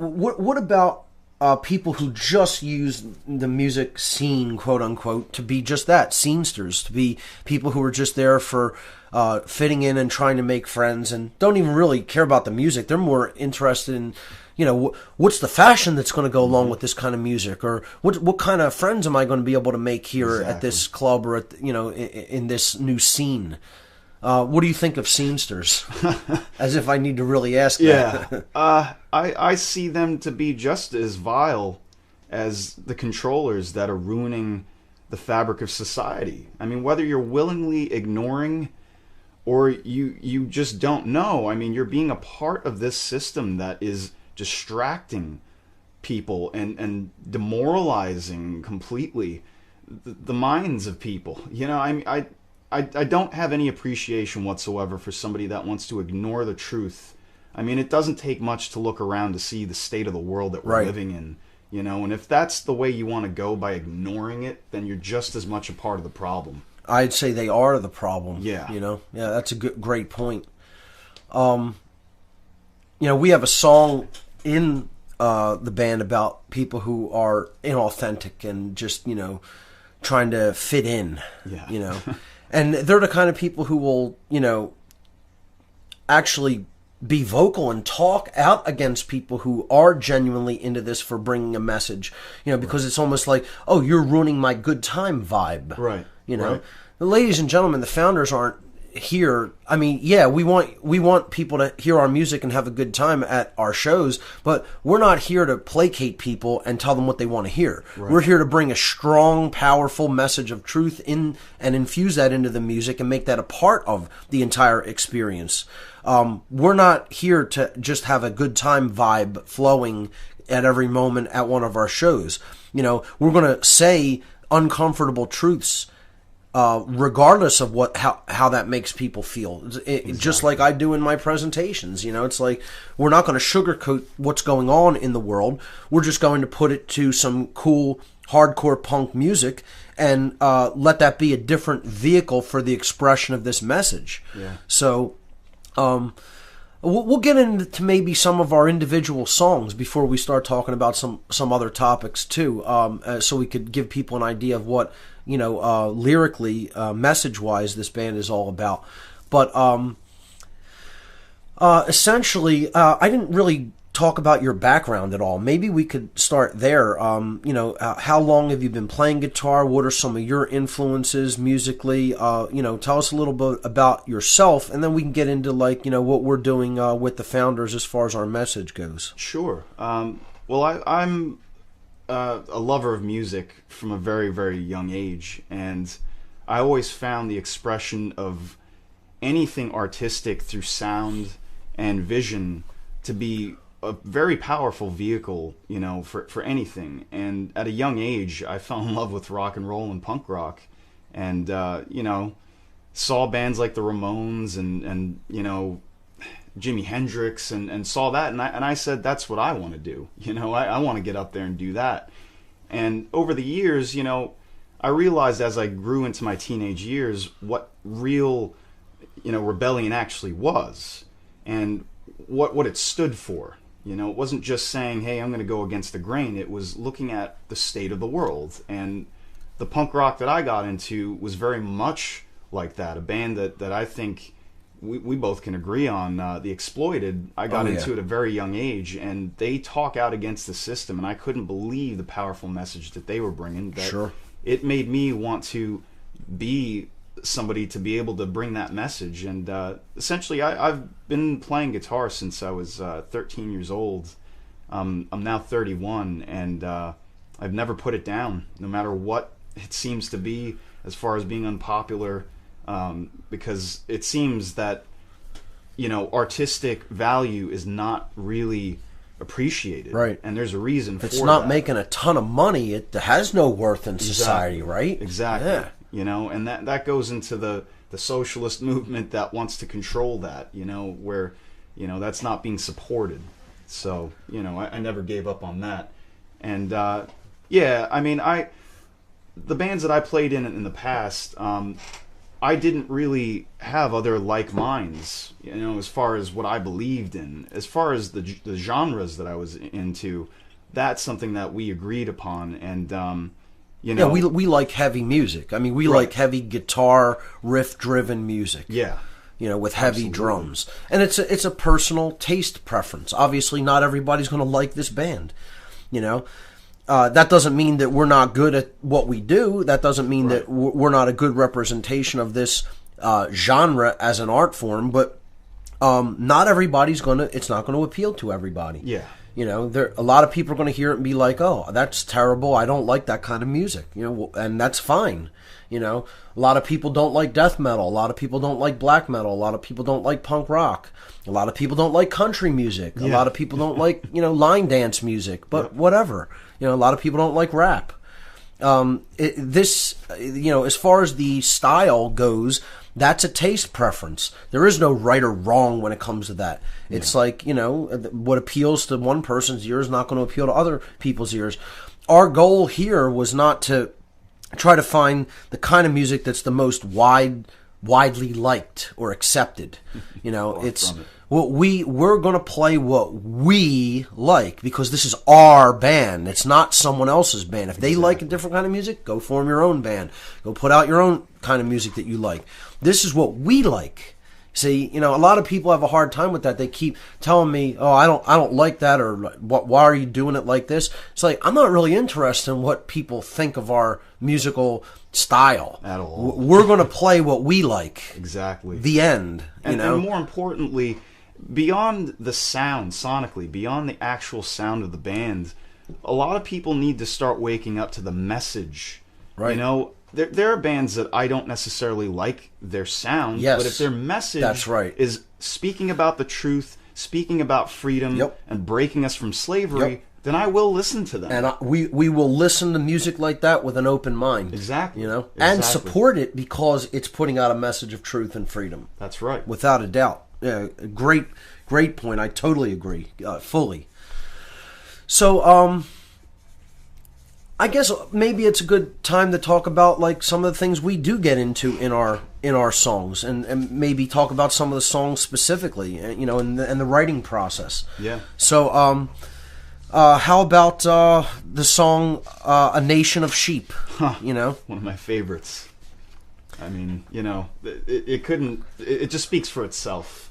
what about people who just use the music scene, quote unquote, to be just that, scenesters, to be people who are just there for fitting in and trying to make friends and don't even really care about the music. They're more interested in, what's the fashion that's going to go along with this kind of music, or what kind of friends am I going to be able to make here at this club, or at, in this new scene. What do you think of scenesters? As if I need to really ask that. I see them to be just as vile as the controllers that are ruining the fabric of society. I mean, whether you're willingly ignoring or you just don't know, I mean, you're being a part of this system that is distracting people and demoralizing completely the minds of people. I don't have any appreciation whatsoever for somebody that wants to ignore the truth. I mean, it doesn't take much to look around to see the state of the world that we're living in, and if that's the way you want to go by ignoring it, then you're just as much a part of the problem. I'd say they are the problem. Yeah. Yeah, that's a great point. We have a song in the band about people who are inauthentic and just, trying to fit in, And they're the kind of people who will, actually be vocal and talk out against people who are genuinely into this for bringing a message, because it's almost like, oh, you're ruining my good time vibe. Right. Right. Ladies and gentlemen, the Founders aren't here. I mean, yeah, we want people to hear our music and have a good time at our shows, but we're not here to placate people and tell them what they want to hear. Right. We're here to bring a strong, powerful message of truth in and infuse that into the music and make that a part of the entire experience. We're not here to just have a good time vibe flowing at every moment at one of our shows. We're going to say uncomfortable truths regardless of how that makes people feel. Exactly. Just like I do in my presentations. It's like we're not going to sugarcoat what's going on in the world. We're just going to put it to some cool hardcore punk music and let that be a different vehicle for the expression of this message. Yeah. So we'll get into maybe some of our individual songs before we start talking about some other topics too, so we could give people an idea of what lyrically, message-wise, this band is all about. But essentially, I didn't really talk about your background at all. Maybe we could start there. How long have you been playing guitar? What are some of your influences musically? Tell us a little bit about yourself, and then we can get into what we're doing with the Founders as far as our message goes. Sure. Well, I'm a lover of music from a very, very young age, and I always found the expression of anything artistic through sound and vision to be a very powerful vehicle, for anything. And at a young age, I fell in love with rock and roll and punk rock, and saw bands like the Ramones and Jimi Hendrix and saw that, and I said, that's what I want to do. I want to get up there and do that. And over the years, I realized as I grew into my teenage years what real, rebellion actually was, and what it stood for. It wasn't just saying, hey, I'm going to go against the grain. It was looking at the state of the world. And the punk rock that I got into was very much like that. A band that I think we both can agree on, The Exploited. I got into it at a very young age, and they talk out against the system, and I couldn't believe the powerful message that they were bringing. Sure. It made me want to be somebody to be able to bring that message. And essentially, I've been playing guitar since I was 13 years old. I'm now 31, and I've never put it down, no matter what it seems to be as far as being unpopular. Because it seems that, artistic value is not really appreciated. Right. And there's a reason for that. It's not making a ton of money. It has no worth in society, right? Exactly. Yeah. And that goes into the socialist movement that wants to control that, where, that's not being supported. So, I never gave up on that. And, the bands that I played in the past, I didn't really have other like minds, as far as what I believed in. As far as the genres that I was into, that's something that we agreed upon. And, Yeah, we like heavy music. I mean, we like heavy guitar, riff-driven music. Yeah. With heavy drums. And it's a personal taste preference. Obviously, not everybody's going to like this band, That doesn't mean that we're not good at what we do. That doesn't mean that we're not a good representation of this genre as an art form. But not everybody's it's not going to appeal to everybody. Yeah. A lot of people are going to hear it and be like, "Oh, that's terrible. I don't like that kind of music." And that's fine. A lot of people don't like death metal. A lot of people don't like black metal. A lot of people don't like punk rock. A lot of people don't like country music. A lot of people don't like, line dance music. But whatever. A lot of people don't like rap. As far as the style goes, that's a taste preference. There is no right or wrong when it comes to that. It's like, what appeals to one person's ear is not going to appeal to other people's ears. Our goal here was not to try to find the kind of music that's the most widely liked or accepted. It's we're going to play what we like because this is our band. It's not someone else's band. If they like a different kind of music, go form your own band. Go put out your own kind of music that you like. This is what we like. See, a lot of people have a hard time with that. They keep telling me, "Oh, I don't like that," or "Why are you doing it like this?" It's like I'm not really interested in what people think of our musical style at all. We're going to play what we like. Exactly. The end. And more importantly, beyond the sound, sonically, beyond the actual sound of the band, a lot of people need to start waking up to the message. Right. There are bands that I don't necessarily like their sound, but if their message is speaking about the truth, speaking about freedom, and breaking us from slavery, then I will listen to them. And we will listen to music like that with an open mind. Exactly. And support it because it's putting out a message of truth and freedom. That's right. Without a doubt. Yeah, great point. I totally agree, fully. So, I guess maybe it's a good time to talk about like some of the things we do get into in our songs, and maybe talk about some of the songs specifically, in the writing process. Yeah. So, how about the song "A Nation of Sheep"? One of my favorites. I mean, it just speaks for itself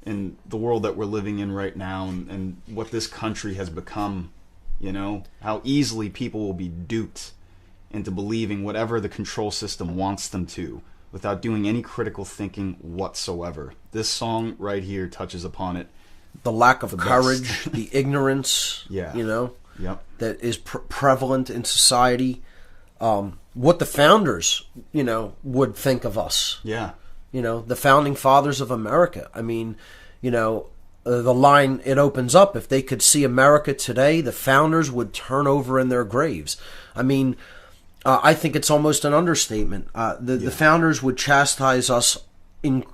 in the world that we're living in right now, and what this country has become. How easily people will be duped into believing whatever the control system wants them to without doing any critical thinking whatsoever. This song right here touches upon it. The lack of courage, the ignorance, that is prevalent in society. What the founders, would think of us. Yeah. The founding fathers of America. I mean, the line, it opens up, if they could see America today, the founders would turn over in their graves. I mean, I think it's almost an understatement. The founders would chastise us to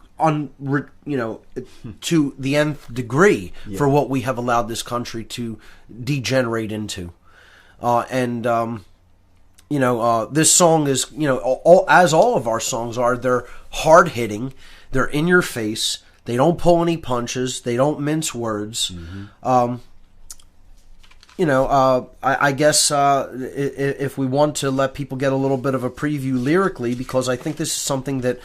the nth degree for what we have allowed this country to degenerate into. This song is, as all of our songs are, they're hard-hitting, they're in your face. They don't pull any punches. They don't mince words. Mm-hmm. I guess if we want to let people get a little bit of a preview lyrically, because I think this is something that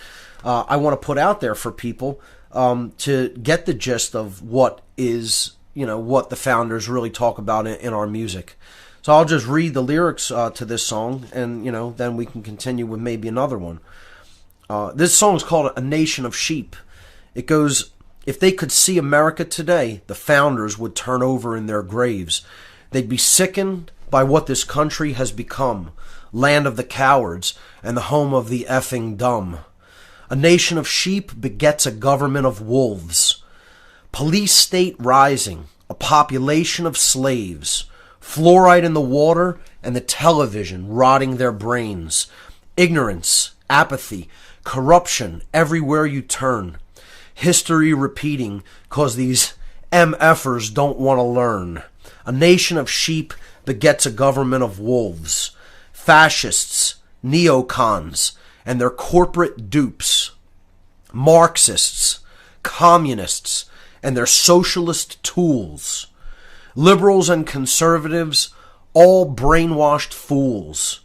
I want to put out there for people to get the gist of what is, what the founders really talk about in our music. So I'll just read the lyrics to this song, and then we can continue with maybe another one. This song is called "A Nation of Sheep." It goes, if they could see America today, the founders would turn over in their graves. They'd be sickened by what this country has become, land of the cowards and the home of the effing dumb. A nation of sheep begets a government of wolves. Police state rising, a population of slaves. Fluoride in the water and the television rotting their brains. Ignorance, apathy, corruption everywhere you turn. History repeating cause these MFers don't want to learn. A nation of sheep begets a government of wolves. Fascists, neocons, and their corporate dupes, Marxists, communists, and their socialist tools, liberals and conservatives, all brainwashed fools,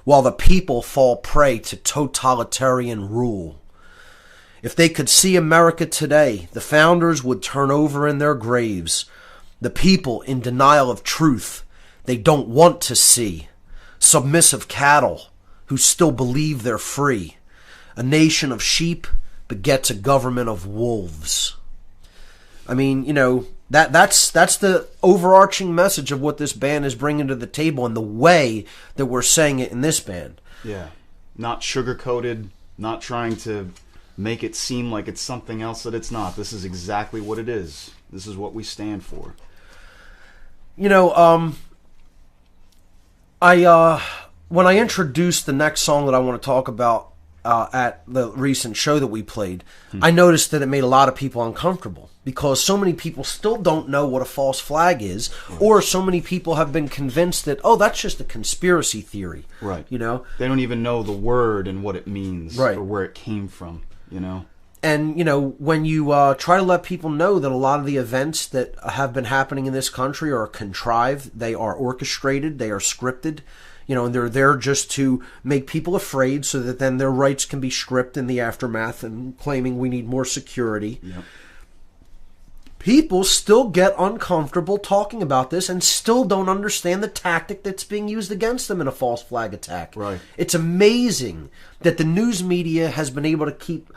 while the people fall prey to totalitarian rule. If they could see America today, the founders would turn over in their graves. The people in denial of truth they don't want to see. Submissive cattle who still believe they're free. A nation of sheep begets a government of wolves. I mean, you know, that's the overarching message of what this band is bringing to the table and the way that we're saying it in this band. Yeah. Not sugar-coated, not trying to make it seem like it's something else that it's not. This is exactly what it is. This is what we stand for. You know, when I introduced the next song that I want to talk about at the recent show that we played, I noticed that it made a lot of people uncomfortable because so many people still don't know what a false flag is, or so many people have been convinced that, oh, that's just a conspiracy theory. Right. You know? They don't even know the word and what it means, right, or where it came from, you know? And, you know, when you try to let people know that a lot of the events that have been happening in this country are contrived, they are orchestrated, they are scripted, you know, and they're there just to make people afraid so that then their rights can be stripped in the aftermath and claiming we need more security. Yep. People still get uncomfortable talking about this and still don't understand the tactic that's being used against them in a false flag attack. Right. It's amazing that the news media has been able to keep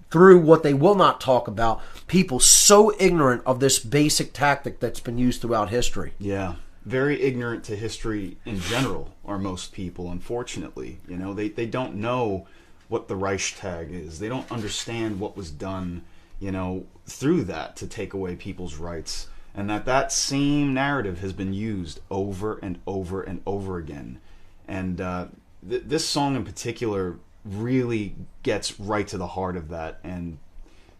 through what they will not talk about, people so ignorant of this basic tactic that's been used throughout history. Yeah. Very ignorant to history in general are most people, unfortunately. You know, they don't know what the Reichstag is. They don't understand what was done, you know, through that to take away people's rights. And that same narrative has been used over and over and over again. And this song in particular really gets right to the heart of that. And,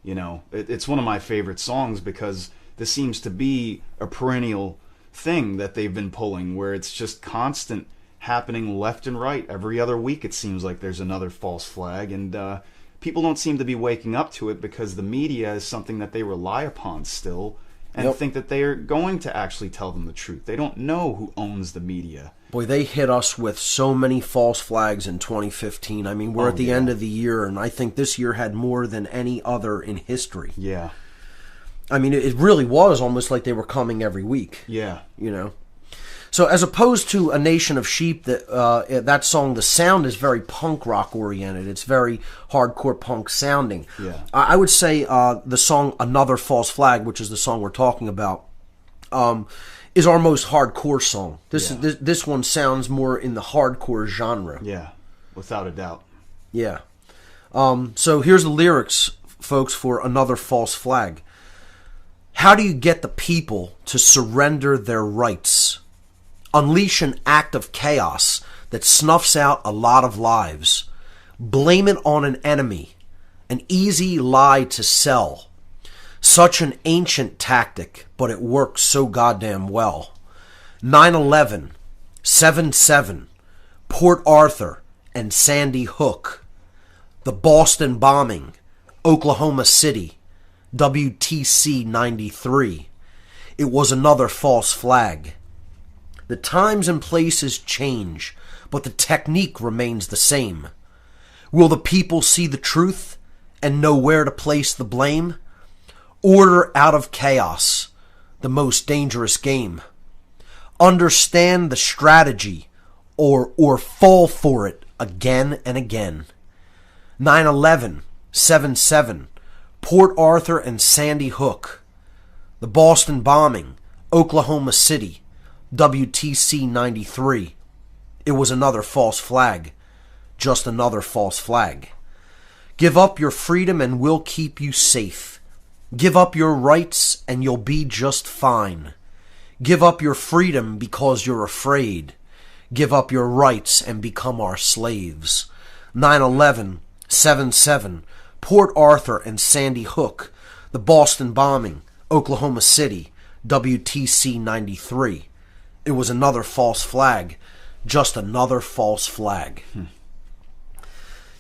you know, it's one of my favorite songs because this seems to be a perennial thing that they've been pulling, where it's just constant happening left and right. Every other week it seems like there's another false flag, and people don't seem to be waking up to it because the media is something that they rely upon still, and think that they are going to actually tell them the truth. They don't know who owns the media. Boy, they hit us with so many false flags in 2015. I mean, we're at the end of the year, and I think this year had more than any other in history. Yeah. I mean, it really was almost like they were coming every week. Yeah. You know? So as opposed to A Nation of Sheep, that song, the sound is very punk rock oriented. It's very hardcore punk sounding. Yeah. I would say the song Another False Flag, which is the song we're talking about, is our most hardcore song. This one sounds more in the hardcore genre. Yeah, without a doubt. Yeah. So here's the lyrics, folks, for Another False Flag. How do you get the people to surrender their rights? Unleash an act of chaos that snuffs out a lot of lives. Blame it on an enemy. An easy lie to sell. Such an ancient tactic, but it works so goddamn well. 9/11, 7/7, Port Arthur, and Sandy Hook. The Boston bombing, Oklahoma City, WTC 93. It was another false flag. The times and places change, but the technique remains the same. Will the people see the truth and know where to place the blame? Order out of chaos, the most dangerous game. Understand the strategy or fall for it again and again. 9/11, 7/7, Port Arthur and Sandy Hook. The Boston bombing, Oklahoma City, WTC 93. It was another false flag. Just another false flag. Give up your freedom and we'll keep you safe. Give up your rights and you'll be just fine. Give up your freedom because you're afraid. Give up your rights and become our slaves. 9/11, 7/7, Port Arthur and Sandy Hook. The Boston bombing, Oklahoma City, WTC 93. It was another false flag. Just another false flag.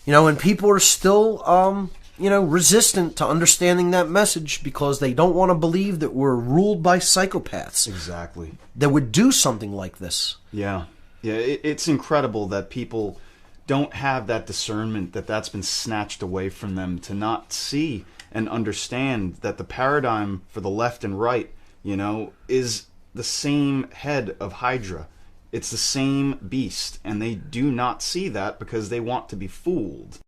And people are still, resistant to understanding that message because they don't want to believe that we're ruled by psychopaths. Exactly. That would do something like this. Yeah. Yeah, it's incredible that people don't have that discernment, that's been snatched away from them, to not see and understand that the paradigm for the left and right, is the same head of Hydra. It's the same beast, and they do not see that because they want to be fooled.